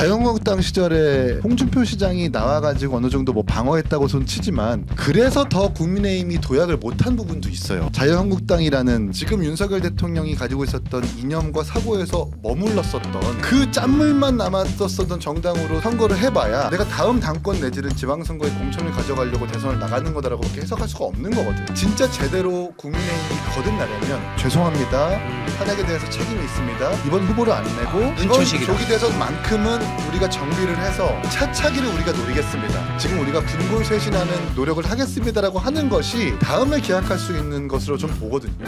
자유한국당 시절에 홍준표 시장이 나와가지고 어느 정도 뭐 방어했다고 손 치지만 그래서 더 국민의힘이 도약을 못한 부분도 있어요. 자유한국당이라는 지금 윤석열 대통령이 가지고 있었던 이념과 사고에서 머물렀었던 그 짠물만 남았었던 정당으로 선거를 해봐야 내가 다음 당권 내지는 지방선거에 공천을 가져가려고 대선을 나가는 거다라고밖에 해석할 수가 없는 거거든. 진짜 제대로 국민의힘이 거듭나려면 죄송합니다. 탄핵에 대해서 책임이 있습니다. 이번 후보를 안 내고 이번 조기 대선만큼은 우리가 정비를 해서 차차기를 우리가 노리겠습니다. 지금 우리가 분골쇄신하는 노력을 하겠습니다라고 하는 것이 다음에 기약할 수 있는 것으로 좀 보거든요.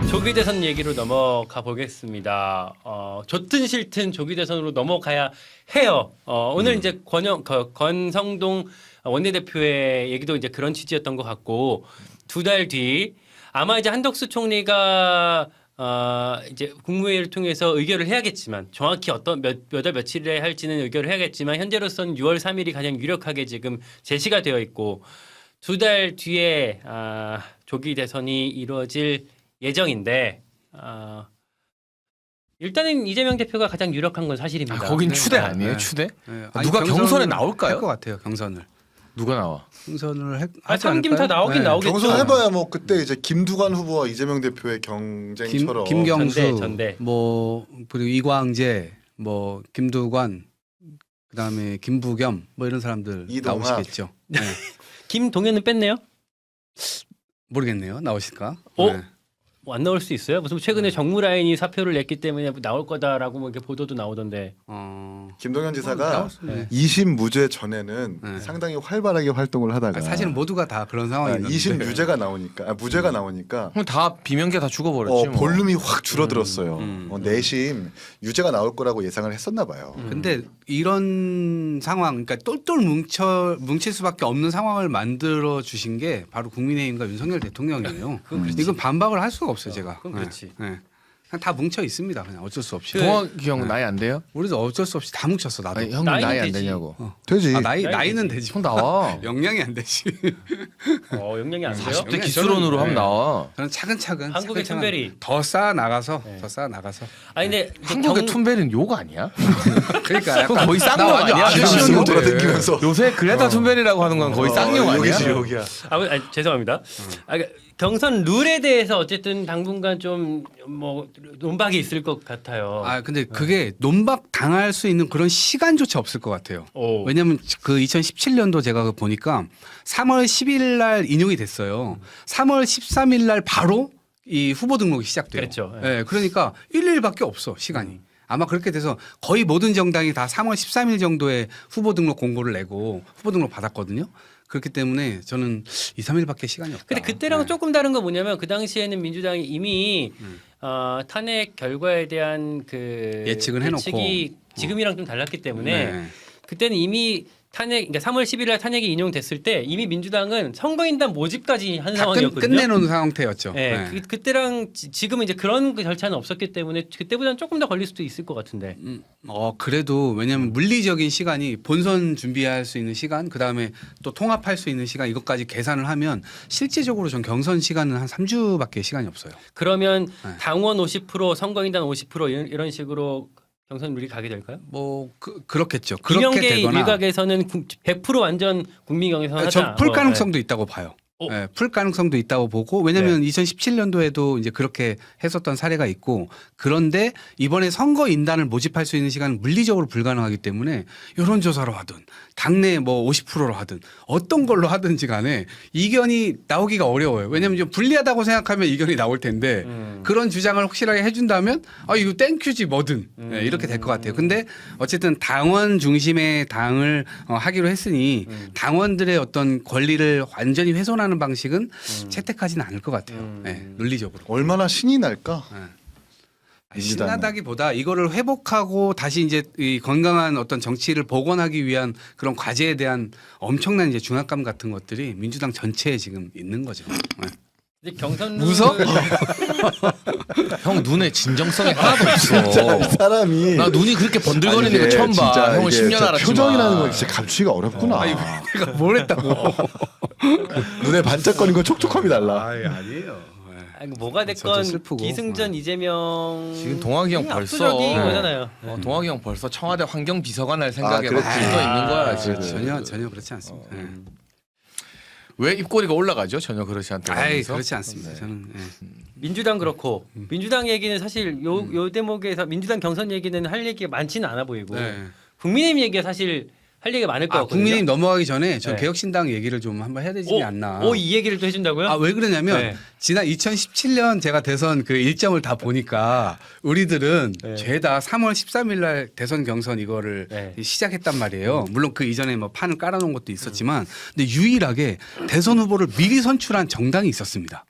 조기 대선 얘기로 넘어가 보겠습니다. 좋든 싫든 조기 대선으로 넘어가야 해요. 오늘 이제 권성동 원내대표의 얘기도 이제 그런 취지였던 것 같고, 2달 뒤 아마 이제 한덕수 총리가 이제 국무회의를 통해서 의결을 해야겠지만, 정확히 어떤 몇 월 며칠에 할지는 의결을 해야겠지만, 현재로서는 6월 3일이 가장 유력하게 지금 제시가 되어 있고, 2달 뒤에 조기 대선이 이루어질 예정인데, 일단은 이재명 대표가 가장 유력한 건 사실입니다. 거긴 추대 아니에요? 네. 추대? 네. 누가 경선에 나올까요? 할 것 같아요. 경선을. 누가 나와? 경선을 하지 3김 다 않을까요? 나오긴 네. 나오겠죠. 경선 해봐야 뭐 그때 이제 김두관 후보와 이재명 대표의 경쟁처럼 김경수, 전대. 뭐 그리고 이광재, 뭐 김두관, 그다음에 김부겸 뭐 이런 사람들 이동학. 나오시겠죠. 네. 김동연은 뺐네요. 모르겠네요. 나오실까? 어? 네. 뭐 안 나올 수 있어요? 무슨 최근에 정무라인이 사표를 냈기 때문에 나올 거다라고 뭐 이렇게 보도도 나오던데. 김동연 지사가 나올 수- 네. 2심 무죄 전에는 네. 상당히 활발하게 활동을 하다가 사실은 모두가 다 그런 상황이었는데 2심 유죄가 나오니까 무죄가 나오니까 그럼 다 비명계 다 죽어버렸지. 뭐. 볼륨이 확 줄어들었어요. 음. 내심 유죄가 나올 거라고 예상을 했었나 봐요. 근데 이런 상황, 그러니까 똘똘 뭉칠 수밖에 없는 상황을 만들어 주신 게 바로 국민의힘과 윤석열 대통령이에요. 이건 반박을 할 수가 없어요, 제가. 그건 그렇지. 네. 그냥 다 뭉쳐 있습니다. 그냥 어쩔 수 없이. 동학이 형 나이 안 돼요? 우리도 어쩔 수 없이 다 뭉쳤어, 나도. 아니, 형님 나이는 나이 안 되지. 되냐고. 되지. 나이는 되지. 형 나와. 역량이 안 되지. 영향이 안 돼요? 40대 기수론으로 하면 네. 나와. 저는 차근차근 한국의 차근차근 툰베리. 더 쌓아 나가서 네. 더 쌓아 나가서. 아니 근데 이제 한국의 툰베리는 욕 아니야? 그러니까 그건 거의 쌍욕 아니야? 아저씨 아저씨 돌아다니면서 요새 그레타 툰베리라고 하는 건 거의 쌍욕 아니야? 여기지 여기야. 아니, 죄송합니다. 그러니까 경선 룰에 대해서 어쨌든 당분간 좀 뭐 논박이 있을 것 같아요. 근데 그게 논박 당할 수 있는 그런 시간조차 없을 것 같아요. 오. 왜냐하면 그 2017년도 제가 그거 보니까 3월 10일 날 인용이 됐어요. 3월 13일 날 바로 이 후보 등록이 시작돼요. 그랬죠. 네, 그러니까 1일밖에 없어 시간이. 아마 그렇게 돼서 거의 모든 정당이 다 3월 13일 정도에 후보 등록 공고를 내고 후보 등록 받았거든요. 그렇기 때문에 저는 2, 3일밖에 시간이 없다. 근데 그때랑 네. 조금 다른 건 뭐냐면 그 당시에는 민주당이 이미 탄핵 결과에 대한 그 예측은 해놓고. 예측이 지금이랑 좀 달랐기 때문에 네. 그때는 이미 그러니까 3월 10일 날 탄핵이 인용됐을 때 이미 민주당은 선거인단 모집까지 한 다 상황이었거든요. 끝내놓은 상태였죠. 네, 네. 그때랑 지금은 이제 그런 그 절차는 없었기 때문에 그때보다는 조금 더 걸릴 수도 있을 것 같은데. 그래도 왜냐하면 물리적인 시간이 본선 준비할 수 있는 시간, 그 다음에 또 통합할 수 있는 시간 이것까지 계산을 하면 실질적으로 전 경선 시간은 한 3주밖에 시간이 없어요. 그러면 네. 당원 50%, 선거인단 50% 이런 식으로 경선 룰이 가게 될까요? 뭐 그렇겠죠. 그렇게 이명계 되거나 일각에서는 100% 완전 국민 경선 하자. 저풀 가능성도 있다고 봐요. 어. 네, 풀 가능성도 있다고 보고 왜냐하면 2017년도에도 이제 그렇게 했었던 사례가 있고 그런데 이번에 선거 인단을 모집할 수 있는 시간은 물리적으로 불가능하기 때문에 여론조사로 하든 당내 뭐 50%로 하든 어떤 걸로 하든지 간에 이견이 나오기가 어려워요. 왜냐하면 좀 불리하다고 생각하면 이견이 나올 텐데 그런 주장을 확실하게 해준다면 이거 땡큐지 뭐든 네, 이렇게 될 것 같아요. 근데 어쨌든 당원 중심의 당을 하기로 했으니 당원들의 어떤 권리를 완전히 훼손하는 방식은 채택하지는 않을 것 같아요. 네, 논리적으로. 얼마나 신이 날까? 민주당은. 신나다기보다 이거를 회복하고 다시 이제 이 건강한 어떤 정치를 복원하기 위한 그런 과제에 대한 엄청난 이제 중압감 같은 것들이 민주당 전체에 지금 있는 거죠. 네. 이제 경선 웃어? 형 눈에 진정성이 하나도 없어. 사람이 나 눈이 그렇게 번들거리는 아니, 거 처음 봐. 진짜 형은 이게 10년 진짜 알았지만. 표정이라는 건 진짜 감추기가 어렵구나. 내가 뭘 했다고? 눈에 반짝거리는 건 촉촉함이 달라. 아니에요. 아니, 뭐가 저도 됐건 슬프고. 기승전 이재명 지금 동학이 형 벌써 압도적인 거잖아요. 동학이 형 벌써 청와대 환경비서관 할 생각에 막 그렇지. 들어 있는 거야 지금. 전혀 그렇지 않습니다. 예. 왜 입꼬리가 올라가죠? 전혀 그렇지 않다고 아이 하면서? 그렇지 않습니다. 저는 민주당 그렇고 민주당 얘기는 사실 요 대목에서 민주당 경선 얘기는 할 얘기가 많지는 않아 보이고 네. 국민의힘 얘기가 사실 할 얘기가 많을 것 같거든요. 국민의힘 넘어가기 전에 전 네. 개혁신당 얘기를 좀 한번 해야 되지 않나. 이 얘기를 또 해준다고요? 아, 왜 그러냐면 네. 지난 2017년 제가 대선 그 일정을 다 보니까 우리들은 네. 죄다 3월 13일 날 대선 경선 이거를 네. 시작했단 말이에요. 물론 그 이전에 뭐 판을 깔아놓은 것도 있었지만 근데 유일하게 대선 후보를 미리 선출한 정당이 있었습니다.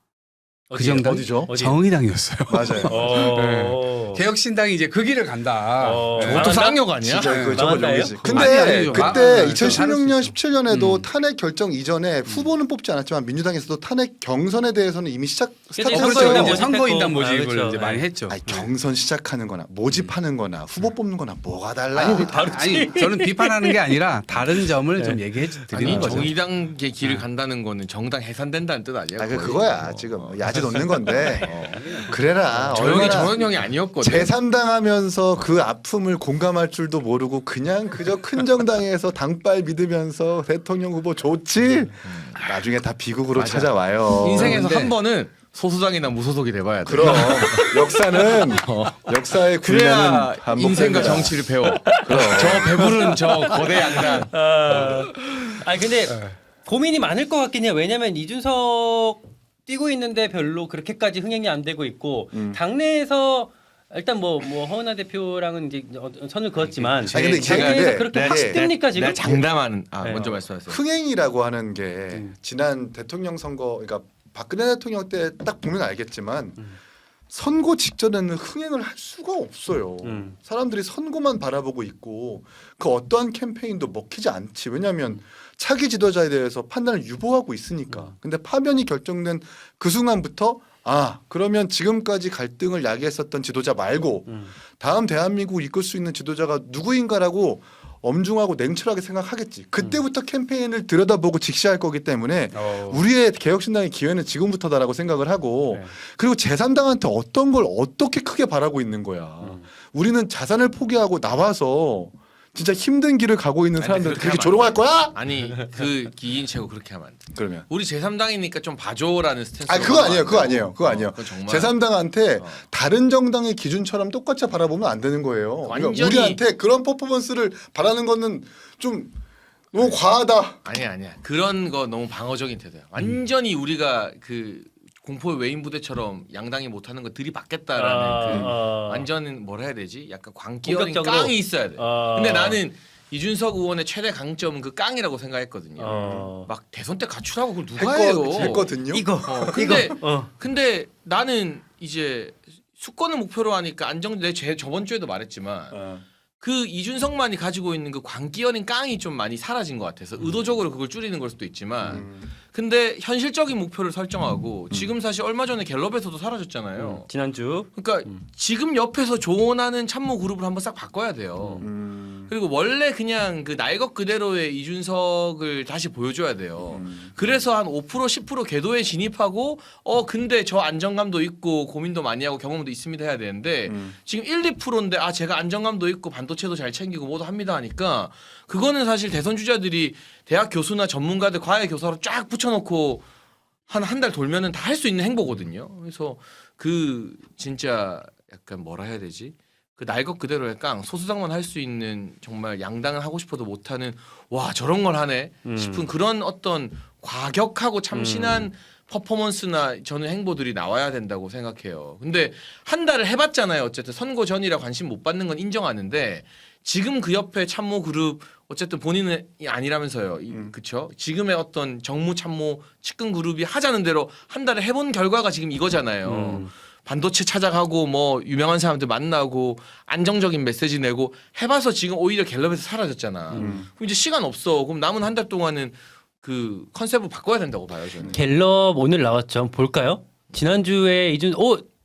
그 어디요? 정당 어디죠? 어디? 정의당이었어요. 맞아요. 개혁신당이 이제 그 길을 간다. 어. 네. 저것도 쌍욕 아니야? 진짜 그 저거 망한다예요? 용이지. 근데 아니죠. 그때 네, 2016년, 좀 17년에도 탄핵 결정 이전에 후보는 뽑지 않았지만 민주당에서도 탄핵 경선에 대해서는 이미 그렇죠. 스타트했어요. 선거인단 이제 모집했고. 선거인단 모집을 그렇죠. 이제 많이 네. 했죠. 아니, 경선 시작하는 거나 모집하는 거나 후보 뽑는 거나 뭐가 달라. 아니 저는 비판하는 게 아니라 다른 점을 좀 얘기해 드리는 아니 거죠. 정의당의 길을 간다는 거는 정당 해산된다는 뜻 아니야? 아, 거의? 그거야. 지금 야지 놓는 건데. 그래라. 저 형이 얼마나 저런 형이 아니었거든. 제3당하면서 그 아픔을 공감할 줄도 모르고 그냥 그저 큰 정당에서 당빨 믿으면서 대통령 후보 좋지. 나중에 다 비극으로 맞아. 찾아와요. 인생에서 근데- 한 번은 소수당이나 무소속이 돼봐야 돼. 그럼 역사는 역사의 그래야 굴레는 반복됩니다. 인생과 정치를 배워. 저 배부른 저 거대 양당. 아니 근데 고민이 많을 것 같긴 해요. 왜냐면 이준석 뛰고 있는데 별로 그렇게까지 흥행이 안 되고 있고 당내에서 일단 뭐 허은하 대표랑은 이제 선을 그었지만 아니, 근데 당내에서 근데 그렇게 내가- 확 뜹니까 지금? 내가 장담하는. 네. 먼저 말씀하세요. 흥행이라고 하는 게 지난 대통령 선거, 그러니까 박근혜 대통령 때 딱 보면 알겠지만 선거 직전에는 흥행을 할 수가 없어요. 사람들이 선거만 바라보고 있고 그 어떠한 캠페인도 먹히지 않지. 왜냐하면 차기 지도자에 대해서 판단을 유보하고 있으니까. 근데 파면이 결정된 그 순간부터 그러면 지금까지 갈등을 야기했었던 지도자 말고 다음 대한민국을 이끌 수 있는 지도자가 누구인가라고 엄중하고 냉철하게 생각하겠지. 그때부터 캠페인을 들여다보고 직시할 거기 때문에 우리의 개혁신당의 기회는 지금부터다라고 생각을 하고 네. 그리고 제3당한테 어떤 걸 어떻게 크게 바라고 있는 거야. 우리는 자산을 포기하고 나와서 진짜 힘든 길을 가고 있는 아니, 사람들 그렇게 그렇게 하면 조롱할 거야? 아니 그 기인체고 그렇게 하면 안 돼. 그러면 우리 제3당이니까 좀 봐줘라는 스탠스. 그거 아니에요. 그거 아니에요. 그거 아니에요. 그건 정말 제3당한테 다른 정당의 기준처럼 똑같이 바라보면 안 되는 거예요. 그러니까 완전히- 우리한테 그런 퍼포먼스를 바라는 거는 좀 너무 과하다. 아니야. 그런 거 너무 방어적인 태도야. 완전히 우리가 그 공포의 외인 부대처럼 양당이 못하는 거 들이받겠다라는 그 완전 뭐라 해야 되지? 약간 광기 어린 공격적으로? 깡이 있어야 돼. 근데 나는 이준석 의원의 최대 강점은 그 깡이라고 생각했거든요. 막 대선 때 가출하고 그걸 누가 해요? 했거든요. 근데 나는 이제 수권을 목표로 하니까 저번 주에도 말했지만 그 이준석만이 가지고 있는 그 광기 어린 깡이 좀 많이 사라진 것 같아서 의도적으로 그걸 줄이는 걸 수도 있지만 근데 현실적인 목표를 설정하고 지금 사실 얼마 전에 갤럽에서도 사라졌잖아요. 지난주 그러니까 지금 옆에서 조언하는 참모 그룹을 한번 싹 바꿔야 돼요. 그리고 원래 그냥 그 날 것 그대로의 이준석을 다시 보여줘야 돼요. 그래서 한 5% 10% 궤도에 진입하고 근데 저 안정감도 있고 고민도 많이 하고 경험도 있습니다 해야 되는데 지금 1, 2%인데 제가 안정감도 있고 반도체도 잘 챙기고 뭐도 합니다 하니까 그거는 사실 대선 주자들이 대학 교수나 전문가들 과외 교사로 쫙 붙여놓고 한 달 돌면은 다 할 수 있는 행보거든요. 그래서 그 진짜 약간 뭐라 해야 되지? 그 날 것 그대로의 깡 소수당만 할 수 있는 정말 양당을 하고 싶어도 못하는 와 저런 걸 하네 싶은 그런 어떤 과격하고 참신한 퍼포먼스나 저는 행보들이 나와야 된다고 생각해요. 근데 한 달을 해봤잖아요. 어쨌든 선거 전이라 관심 못 받는 건 인정하는데 지금 그 옆에 참모 그룹 어쨌든 본인은 아니라면서요. 그쵸? 지금의 어떤 정무 참모 측근 그룹이 하자는 대로 한 달을 해본 결과가 지금 이거잖아요. 반도체 찾아가고 뭐 유명한 사람들 만나고 안정적인 메시지 내고 해봐서 지금 오히려 갤럽에서 사라졌잖아. 그럼 이제 시간 없어. 그럼 남은 한 달 동안은 그 컨셉을 바꿔야 된다고 봐요 저는. 갤럽 오늘 나왔죠. 한번 볼까요? 지난주에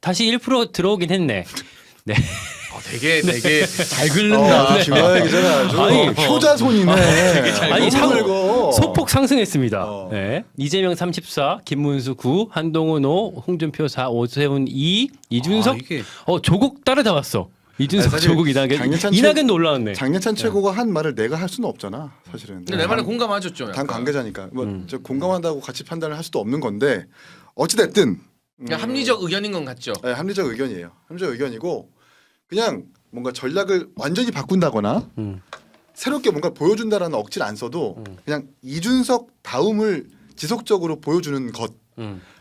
다시 1% 들어오긴 했네. 네. 되게 잘 긁는다. 김광현 기자가 아주 아니, 효자손이네. 아니, 너무 긁어. 소폭 상승했습니다. 어. 네. 이재명 34, 김문수 9, 한동훈 5, 홍준표 4, 오세훈 2, 이준석 이게 조국 따라잡았어. 이준석, 사실 조국, 이낙연. 장례찬 이낙연도 올라왔네. 장례찬 최고가 한 말을 내가 할 수는 없잖아, 사실은. 근데 내 말에 공감하죠 좀. 당 약간. 관계자니까 저 공감한다고 같이 판단을 할 수도 없는 건데 어찌 됐든 그냥 합리적 의견인 건 같죠. 네, 합리적 의견이에요. 합리적 의견이고 그냥 뭔가 전략을 완전히 바꾼다거나 새롭게 뭔가 보여준다라는 억지를 안 써도 그냥 이준석 다음을 지속적으로 보여주는 것.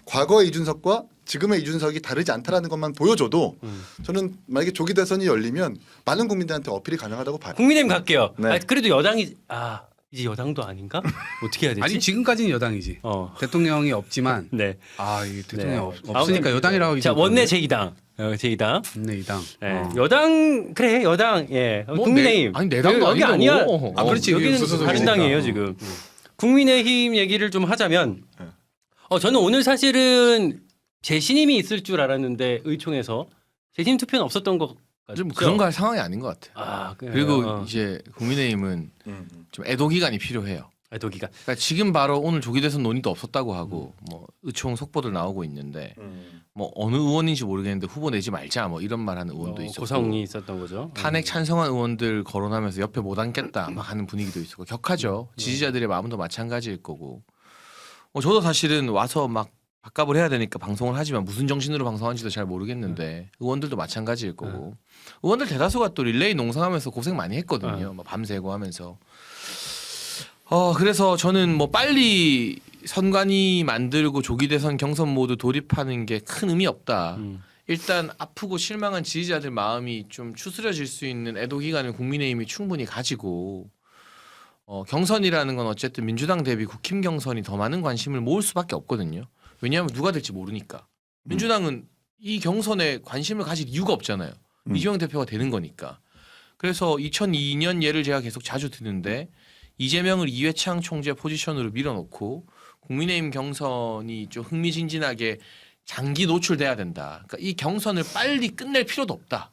과거의 이준석과 지금의 이준석이 다르지 않다라는 것만 보여줘도 저는 만약에 조기 대선이 열리면 많은 국민들한테 어필이 가능하다고 봐요. 국민의힘 갈게요. 네. 그래도 여당이 이제 여당도 아닌가? 어떻게 해야 되지? 아니 지금까지는 여당이지. 대통령이 없지만 네. 이 대통령이 네. 없으니까 아무튼, 여당이라고 자, 원내 제2당. 제2당. 네, 이당. 네. 여당 그래 여당 예 뭐 국민의힘 내 당도 여기 아닌데 아니야 뭐. 그렇지. 여기는 무슨 다른 소리니까. 당이에요 지금 국민의힘 얘기를 좀 하자면 저는 오늘 사실은 재신임이 있을 줄 알았는데 의총에서 재신임 투표는 없었던 것 같죠. 좀 그런 거 할 상황이 아닌 것 같아요. 그리고 이제 국민의힘은 좀 애도 기간이 필요해요. 애도기가 그러니까 지금 바로 오늘 조기 대선 논의도 없었다고 하고 뭐 의총 속보들 나오고 있는데 뭐 어느 의원인지 모르겠는데 후보 내지 말자 뭐 이런 말하는 의원도 있었고 고성이 있었던 거죠. 탄핵 찬성한 의원들 거론하면서 옆에 못 앉겠다 막 하는 분위기도 있었고 격하죠. 지지자들의 마음도 마찬가지일 거고. 저도 사실은 와서 막 밥값을 해야 되니까 방송을 하지만 무슨 정신으로 방송하는지도 잘 모르겠는데 의원들도 마찬가지일 거고 의원들 대다수가 또 릴레이 농성하면서 고생 많이 했거든요. 막 밤새고 하면서. 그래서 저는 뭐 빨리 선관위 만들고 조기 대선 경선 모두 돌입하는 게 큰 의미 없다. 일단 아프고 실망한 지지자들 마음이 좀 추스려질 수 있는 애도 기간을 국민의힘이 충분히 가지고 경선이라는 건 어쨌든 민주당 대비 국힘 경선이 더 많은 관심을 모을 수밖에 없거든요. 왜냐하면 누가 될지 모르니까. 민주당은 이 경선에 관심을 가질 이유가 없잖아요. 이재명 대표가 되는 거니까. 그래서 2002년 예를 제가 계속 자주 드는데 이재명을 이회창 총재 포지션으로 밀어놓고 국민의힘 경선이 좀 흥미진진하게 장기 노출돼야 된다. 그러니까 이 경선을 빨리 끝낼 필요도 없다.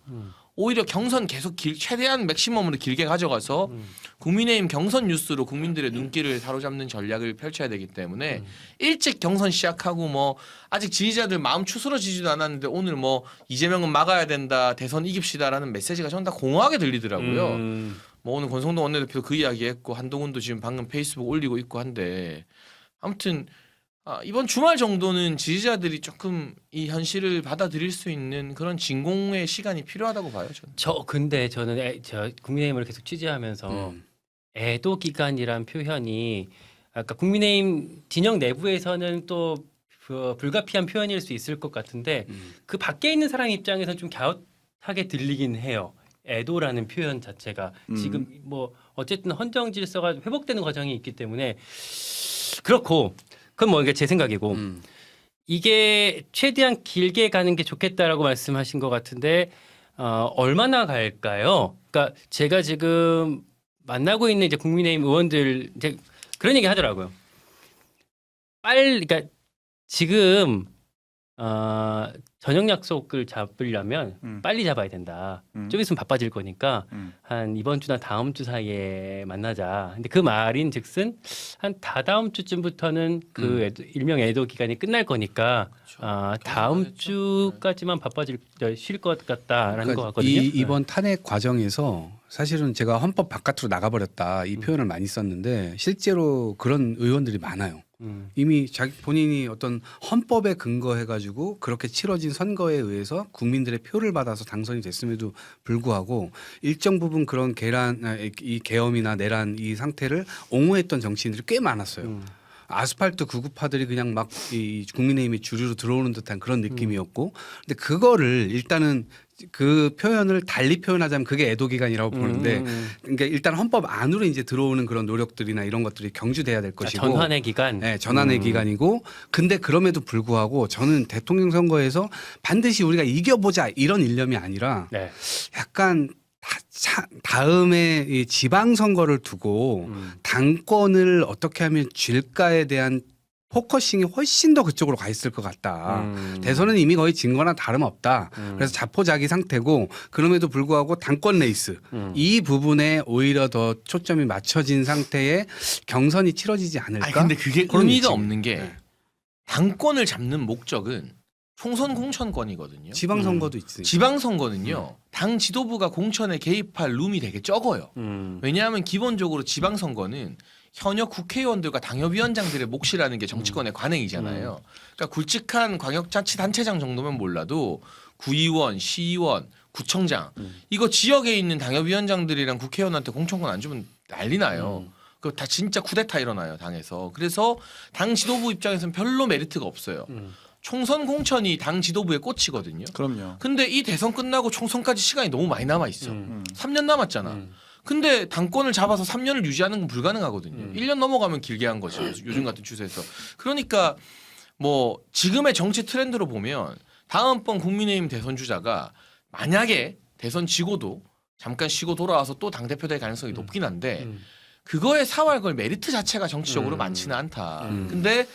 오히려 경선 계속 최대한 맥시멈으로 길게 가져가서 국민의힘 경선 뉴스로 국민들의 눈길을 사로잡는 전략을 펼쳐야 되기 때문에 일찍 경선 시작하고 뭐 아직 지지자들 마음 추스러지지도 않았는데 오늘 뭐 이재명은 막아야 된다, 대선 이깁시다라는 메시지가 저는 다 공허하게 들리더라고요. 뭐 오늘 권성동 원내대표 그 이야기했고 한동훈도 지금 방금 페이스북 올리고 있고 한데 아무튼 이번 주말 정도는 지지자들이 조금 이 현실을 받아들일 수 있는 그런 진공의 시간이 필요하다고 봐요. 저는. 근데 저는 저 국민의힘을 계속 취재하면서 애도 기간이란 표현이 아까 국민의힘 진영 내부에서는 또 불가피한 표현일 수 있을 것 같은데 그 밖에 있는 사람 입장에서는 좀 갸웃하게 들리긴 해요. 애도라는 표현 자체가 지금 뭐 어쨌든 헌정 질서가 회복되는 과정이 있기 때문에 그렇고 그건 뭐 이게 제 생각이고 이게 최대한 길게 가는 게 좋겠다라고 말씀하신 것 같은데 얼마나 갈까요? 그러니까 제가 지금 만나고 있는 이제 국민의힘 의원들 이제 그런 얘기 하더라고요. 그러니까 지금 저녁 약속을 잡으려면 빨리 잡아야 된다. 좀 있으면 바빠질 거니까 한 이번 주나 다음 주 사이에 만나자. 근데 그 말인즉슨 한 다다음 주쯤부터는 그 일명 애도 기간이 끝날 거니까 다음 주까지만 쉴 것 같다라는 거 같거든요. 이번 탄핵 과정에서 사실은 제가 헌법 바깥으로 나가버렸다 이 표현을 많이 썼는데 실제로 그런 의원들이 많아요. 이미 자기 본인이 어떤 헌법에 근거해가지고 그렇게 치러진 선거에 의해서 국민들의 표를 받아서 당선이 됐음에도 불구하고 일정 부분 그런 이 계엄이나 내란 이 상태를 옹호했던 정치인들이 꽤 많았어요. 아스팔트 구급파들이 그냥 막 이 국민의힘이 주류로 들어오는 듯한 그런 느낌이었고, 근데 그거를 일단은 그 표현을 달리 표현하자면 그게 애도 기간이라고 보는데, 그러니까 일단 헌법 안으로 이제 들어오는 그런 노력들이나 이런 것들이 경주돼야 될 것이고, 전환의 기간, 네, 전환의 기간이고, 근데 그럼에도 불구하고 저는 대통령 선거에서 반드시 우리가 이겨보자 이런 일념이 아니라 네. 약간 다음에 이 지방 선거를 두고 당권을 어떻게 하면 쥘까에 대한 포커싱이 훨씬 더 그쪽으로 가 있을 것 같다. 대선은 이미 거의 진 거나 다름없다. 그래서 자포자기 상태고 그럼에도 불구하고 당권 레이스 이 부분에 오히려 더 초점이 맞춰진 상태에 경선이 치러지지 않을까? 아니 근데 그게 그런 의미가 예측이. 없는 게 네. 당권을 잡는 목적은 총선 공천권이거든요. 지방선거도 있으니까. 지방선거는요. 당 지도부가 공천에 개입할 룸이 되게 적어요. 왜냐하면 기본적으로 지방선거는 현역 국회의원들과 당협위원장들의 몫이라는 게 정치권의 관행이잖아요. 그러니까 굵직한 광역자치단체장 정도면 몰라도 구의원, 시의원, 구청장 이거 지역에 있는 당협위원장들이랑 국회의원한테 공천권 안 주면 난리 나요. 그거 다 진짜 쿠데타 일어나요 당에서. 그래서 당 지도부 입장에서는 별로 메리트가 없어요. 총선 공천이 당 지도부의 꽃이거든요. 그럼요. 근데 이 대선 끝나고 총선까지 시간이 너무 많이 남아 있어. 3년 남았잖아. 근데 당권을 잡아서 3년을 유지하는 건 불가능하거든요. 1년 넘어가면 길게 한 거죠. 요즘 같은 추세에서. 그러니까 뭐 지금의 정치 트렌드로 보면 다음번 국민의힘 대선 주자가 만약에 대선 지고도 잠깐 쉬고 돌아와서 또 당대표 될 가능성이 높긴 한데 그거에 사활 걸 메리트 자체가 정치적으로 많지는 않다. 근데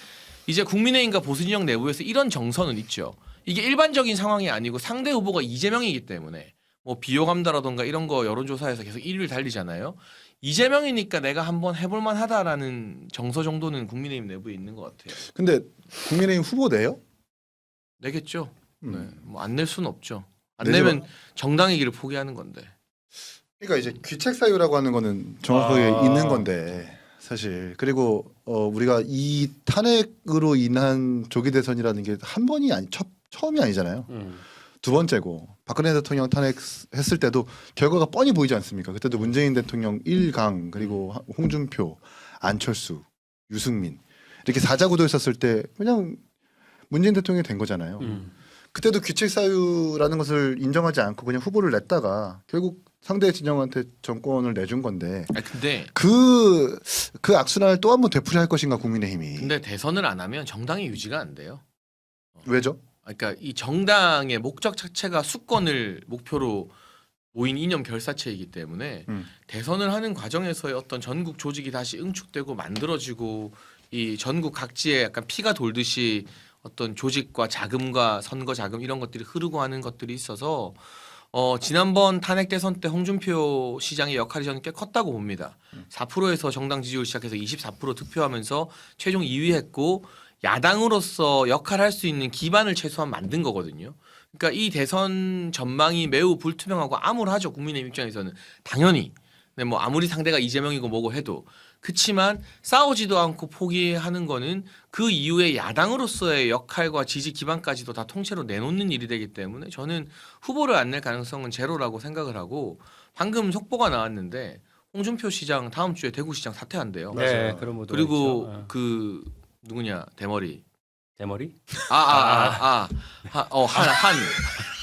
이제 국민의힘과 보수진영 내부에서 이런 정서는 있죠. 이게 일반적인 상황이 아니고 상대 후보가 이재명이기 때문에 뭐 비호감다라던가 이런 거 여론조사에서 계속 1위를 달리잖아요. 이재명이니까 내가 한번 해볼만 하다라는 정서 정도는 국민의힘 내부에 있는 것 같아요. 근데 국민의힘 후보 내요? 내겠죠. 네. 뭐 안 낼 수는 없죠. 안 내지 내면 정당의 길을 포기하는 건데. 그러니까 이제 귀책 사유라고 하는 거는 정확하게 있는 건데 사실 그리고 우리가 이 탄핵으로 인한 조기 대선이라는 게 한 번이 처음이 아니잖아요. 두 번째고 박근혜 대통령 탄핵했을 때도 결과가 뻔히 보이지 않습니까? 그때도 문재인 대통령 1강 그리고 홍준표, 안철수, 유승민 이렇게 사자구도 있었을 때 그냥 문재인 대통령이 된 거잖아요. 그때도 귀책 사유라는 것을 인정하지 않고 그냥 후보를 냈다가 결국 상대 진영한테 정권을 내준 건데 아 근데 그 악순환을 또 한 번 되풀이할 것인가 국민의힘이. 근데 대선을 안 하면 정당이 유지가 안 돼요. 왜죠? 그러니까 이 정당의 목적 자체가 수권을 목표로 모인 이념 결사체이기 때문에 대선을 하는 과정에서의 어떤 전국 조직이 다시 응축되고 만들어지고 이 전국 각지에 약간 피가 돌듯이 어떤 조직과 자금과 선거 자금 이런 것들이 흐르고 하는 것들이 있어서 지난번 탄핵 대선 때 홍준표 시장의 역할이 저는 꽤 컸다고 봅니다. 4%에서 정당 지지율 시작해서 24% 득표하면서 최종 2위 했고 야당으로서 역할할 수 있는 기반을 최소한 만든 거거든요. 그러니까 이 대선 전망이 매우 불투명하고 암울하죠. 국민의힘 입장에서는 당연히. 근데 뭐 아무리 상대가 이재명이고 뭐고 해도 그치만 싸우지도 않고 포기하는 거는 그 이후에 야당으로서의 역할과 지지 기반까지도 다 통째로 내놓는 일이 되기 때문에 저는 후보를 안 낼 가능성은 제로라고 생각을 하고 방금 속보가 나왔는데 홍준표 시장 다음 주에 대구시장 사퇴한대요. 네, 그런 모습 그리고 있죠. 그 누구냐 대머리 대머리?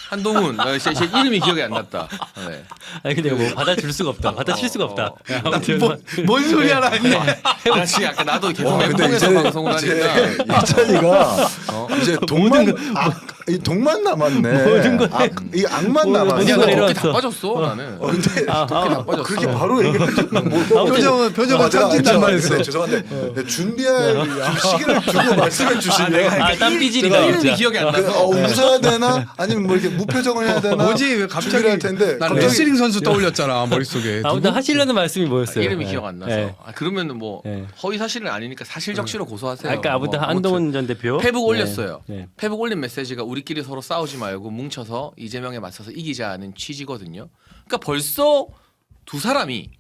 한동훈 제 이름이 기억이 안 났다. 네. 아니 근데 뭐 받아줄 수가 없다. 받아칠 수가 없다. 아무튼 뭔 소리 하나 해보지. 약간 나도 계속 멘붕에서 방송을 하니까 이찬이가 이제 독만 남았네. 모든 거에 이 악만 남았어. 모든 야, 거에 나 내려왔어. 그렇게 다 빠졌어 나는. 근데 나빠졌어. 그렇게 바로 얘기하죠. 표정은 참진단 말이었어. 죄송한데 준비할 시기를 두고 말씀해 주시면 땀 삐질이다. 이름이 진짜. 기억이 안 나서. 웃어야 되나 아니면 뭐 이렇게 무표정을 해야 되나 뭐지 왜 갑자기 준비를 할 텐데 난 갑자기 레슬링 선수 떠올렸잖아 머릿속에. 아무튼 하시려는 말씀이 뭐였어요? 이름이 기억 안 나서. 네. 그러면 뭐 네. 허위 사실은 아니니까 사실적시로 고소하세요. 아까 아무튼 뭐 한동훈 전 대표 페북 네. 올렸어요. 네. 페북 올린 메시지가 우리끼리 서로 싸우지 말고 뭉쳐서 이재명에 맞서서 이기자는 취지거든요. 그러니까 벌써 두 사람이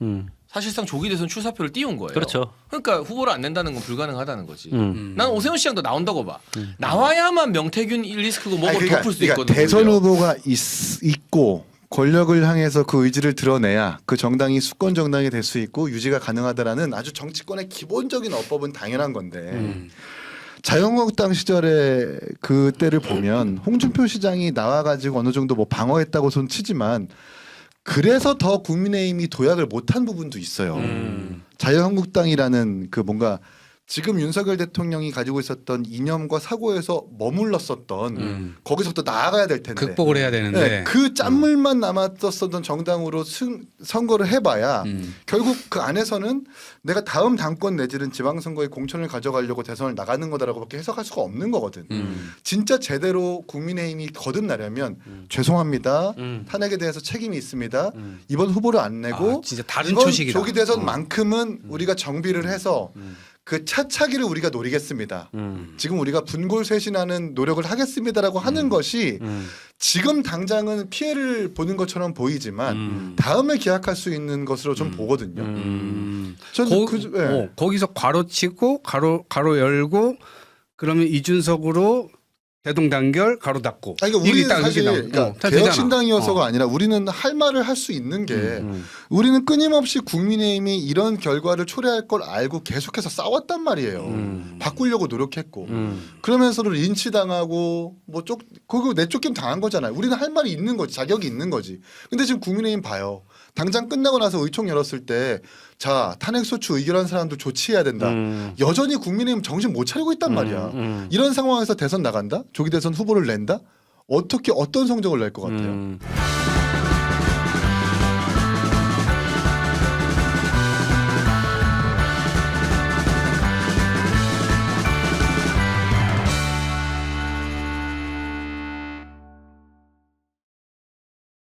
사실상 조기 대선 출사표를 띄운 거예요. 그렇죠. 그러니까 후보를 안 낸다는 건 불가능하다는 거지. 음. 난 오세훈 시장도 나온다고 봐. 나와야만 명태균 리스크고 뭐고 덮을 수 있거든. 대선 오히려. 후보가 있고 권력을 향해서 그 의지를 드러내야 그 정당이 수권 정당이 될 수 있고 유지가 가능하다라는 아주 정치권의 기본적인 어법은 당연한 건데 자유한국당 시절에 그때를 보면 홍준표 시장이 나와가지고 어느 정도 뭐 방어했다고 손 치지만 그래서 더 국민의힘이 도약을 못한 부분도 있어요. 자유한국당이라는 그 뭔가 지금 윤석열 대통령이 가지고 있었던 이념과 사고에서 머물렀었던 거기서부터 나아가야 될 텐데 극복을 해야 되는데 네, 그 짠물만 남았었던 정당으로 선거를 해봐야 결국 그 안에서는 내가 다음 당권 내지는 지방선거에 공천을 가져가려고 대선을 나가는 거다라고밖에 해석할 수가 없는 거거든. 진짜 제대로 국민의힘이 거듭나려면 죄송합니다. 탄핵에 대해서 책임이 있습니다. 이번 후보를 안 내고 아, 진짜 다른 이번 초식이다. 조기 대선만큼은 우리가 정비를 해서 그 차차기를 우리가 노리겠습니다. 지금 우리가 분골쇄신하는 노력을 하겠습니다라고 하는 것이 지금 당장은 피해를 보는 것처럼 보이지만 다음에 기약할 수 있는 것으로 좀 보거든요. 저는 거기서 괄호 치고 가로 열고 그러면 이준석으로 대동단결 가로 닫고. 그러니까 이게 우리는 딱 사실 이렇게 나오고. 그러니까 다 되잖아. 개혁신당이어서가 아니라 우리는 할 말을 할 수 있는 게 우리는 끊임없이 국민의힘이 이런 결과를 초래할 걸 알고 계속해서 싸웠단 말이에요. 바꾸려고 노력했고 그러면서도 린치당하고 그거 내쫓김 당한 거잖아요. 우리는 할 말이 있는 거지, 자격이 있는 거지. 근데 지금 국민의힘 봐요. 당장 끝나고 나서 의총 열었을 때 자 탄핵소추 의결한 사람도 조치해야 된다. 여전히 국민의힘 정신 못 차리고 있단 말이야. 이런 상황에서 대선 나간다? 조기 대선 후보를 낸다? 어떤 성적을 낼 것 같아요?